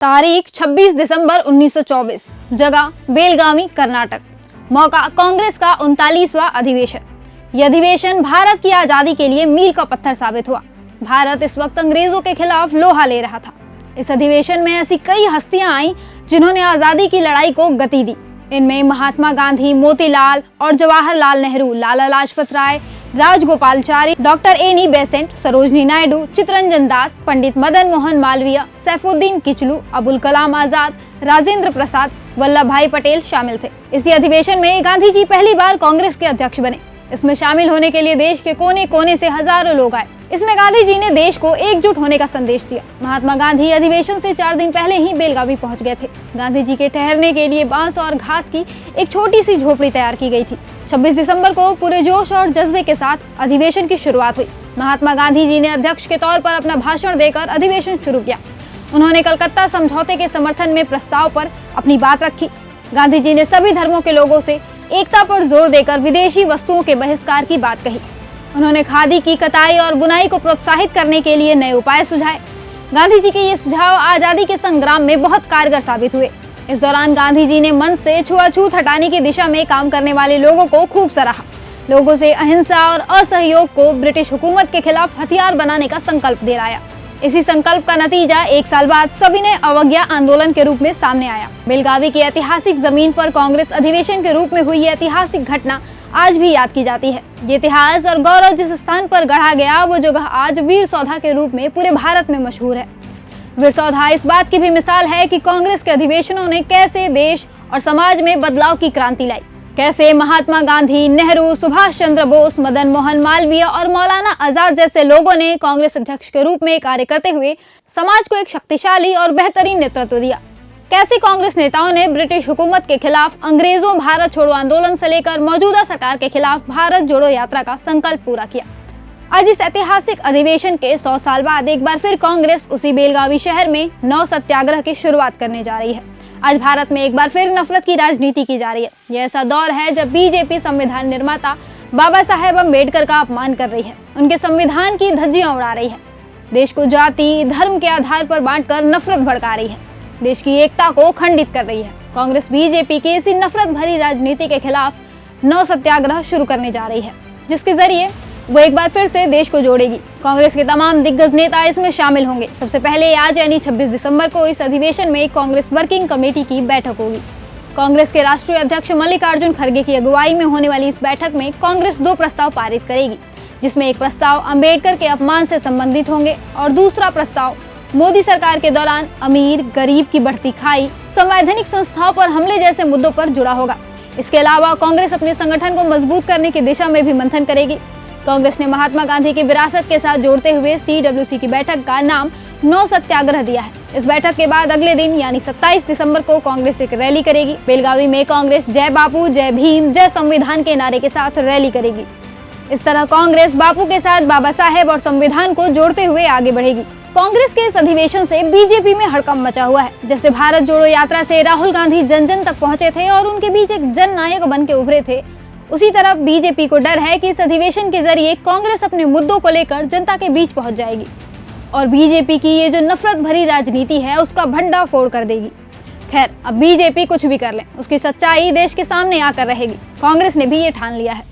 तारीख 26 दिसंबर 1924, जगह बेलगावी, कर्नाटक। मौका कांग्रेस का 39वां अधिवेशन। यह अधिवेशन भारत की आजादी के लिए मील का पत्थर साबित हुआ। भारत इस वक्त अंग्रेजों के खिलाफ लोहा ले रहा था। इस अधिवेशन में ऐसी कई हस्तियां आईं जिन्होंने आजादी की लड़ाई को गति दी। इनमें महात्मा गांधी, मोतीलाल और Jawaharlal Nehru, Lala Lajpat Rai, Rajagopalachari, doctor Annie Besant, Sarojini Naidu, Chittaranjan Das, Pandit Madan Mohan Malaviya, Saifuddin Kitchlew, Abul Kalam Azad, Rajendra Prasad, Vallabh bhai Patel शामिल थे। इसी अधिवेशन में गांधी जी पहली बार कांग्रेस के अध्यक्ष बने। इसमें शामिल होने के लिए देश के कोने कोने से हजारों लोग आए। इसमें गांधी जी ने देश को एकजुट होने का संदेश दिया। महात्मा गांधी अधिवेशन से 4 दिन पहले ही बेलगावी पहुंच गए थे। गांधी जी के ठहरने के लिए बांस और घास की एक छोटी सी झोपड़ी तैयार की गई थी। 26 दिसंबर को पूरे जोश और जज्बे के साथ अधिवेशन की शुरुआत हुई। महात्मा गांधी जी ने अध्यक्ष के तौर पर अपना भाषण देकर अधिवेशन शुरू किया। उन्होंने कलकत्ता समझौते के समर्थन में प्रस्ताव पर अपनी बात रखी। गांधी जी ने सभी धर्मों के लोगों से एकता पर जोर देकर विदेशी वस्तुओं के बहिष्कार की बात कही। उन्होंने खादी की कताई और बुनाई को प्रोत्साहित करने के लिए नए उपाय सुझाए। गांधी जी के ये सुझाव आजादी के संग्राम में बहुत कारगर साबित हुए। इस दौरान गांधी जी ने मन से छुआछूत हटाने की दिशा में काम करने वाले लोगों को खूब सराहा। लोगों से अहिंसा और असहयोग को ब्रिटिश हुकूमत के खिलाफ हथियार बनाने का संकल्प दिलाया। इसी संकल्प का नतीजा 1 साल बाद सविनय अवज्ञा आंदोलन के रूप में सामने आया। बेलगावी की ऐतिहासिक जमीन पर कांग्रेस अधिवेशन के रूप में हुई यह ऐतिहासिक घटना आज भी याद की जाती है। ये इतिहास और गौरव जिस स्थान पर गढ़ा गया, वो जगह आज वीर सौधा के रूप में पूरे भारत में मशहूर है। वीर सौधा इस बात की भी मिसाल है कि कांग्रेस के अधिवेशनों ने कैसे देश और समाज में बदलाव की क्रांति लाई। कैसे महात्मा गांधी, नेहरू, सुभाष चंद्र बोस, मदन मोहन मालवीय और मौलाना आजाद जैसे लोगों ने कांग्रेस अध्यक्ष के रूप में कार्य करते हुए समाज को एक शक्तिशाली और बेहतरीन नेतृत्व दिया। कैसे कांग्रेस नेताओं ने ब्रिटिश हुकूमत के खिलाफ अंग्रेजों भारत छोड़ो आंदोलन से लेकर मौजूदा सरकार के खिलाफ भारत जोड़ो यात्रा का संकल्प पूरा किया। आज इस ऐतिहासिक अधिवेशन के 100 साल बाद एक बार फिर कांग्रेस उसी बेलगावी शहर में 9 सत्याग्रह की शुरुआत करने जा रही है। आज भारत में एक बार फिर नफरत की राजनीति की जा रही है। यह ऐसा दौर है जब बीजेपी संविधान निर्माता बाबा साहेब अम्बेडकर का अपमान कर रही है, उनके संविधान की धज्जियां उड़ा रही है, देश को जाति धर्म के आधार पर बांटकर नफरत भड़का रही है, देश की एकता को खंडित कर रही है। कांग्रेस बीजेपी की इसी नफरत भरी राजनीति के खिलाफ 9 सत्याग्रह शुरू करने जा रही है, जिसके जरिए वो एक बार फिर से देश को जोड़ेगी। कांग्रेस के तमाम दिग्गज नेता इसमें शामिल होंगे। सबसे पहले आज यानी 26 दिसंबर को इस अधिवेशन में कांग्रेस वर्किंग कमेटी की बैठक होगी। कांग्रेस के राष्ट्रीय अध्यक्ष मल्लिकार्जुन खड़गे की अगुवाई में होने वाली इस बैठक में कांग्रेस 2 प्रस्ताव पारित करेगी, जिसमें एक प्रस्ताव अम्बेडकर के अपमान से संबंधित होंगे और दूसरा प्रस्ताव मोदी सरकार के दौरान अमीर गरीब की बढ़ती खाई, संवैधानिक संस्थाओं पर हमले जैसे मुद्दों पर जुड़ा होगा। इसके अलावा कांग्रेस अपने संगठन को मजबूत करने की दिशा में भी मंथन करेगी। कांग्रेस ने महात्मा गांधी की विरासत के साथ जोड़ते हुए CWC की बैठक का नाम 9 सत्याग्रह दिया है। इस बैठक के बाद अगले दिन यानी 27 दिसंबर को कांग्रेस एक रैली करेगी। बेलगावी में कांग्रेस जय बापू, जय भीम, जय संविधान के नारे के साथ रैली करेगी। इस तरह कांग्रेस बापू के साथ बाबा साहेब और संविधान को जोड़ते हुए आगे बढ़ेगी। कांग्रेस के इस अधिवेशन से बीजेपी में हड़कंप मचा हुआ है। जैसे भारत जोड़ो यात्रा से राहुल गांधी जन जन तक पहुंचे थे और उनके बीच एक जन नायक बन के उभरे थे, उसी तरह बीजेपी को डर है कि इस अधिवेशन के जरिए कांग्रेस अपने मुद्दों को लेकर जनता के बीच पहुंच जाएगी और बीजेपी की ये जो नफरत भरी राजनीति है उसका भंडाफोड़ कर देगी। खैर, अब बीजेपी कुछ भी कर ले, उसकी सच्चाई देश के सामने आकर रहेगी। कांग्रेस ने भी ये ठान लिया है।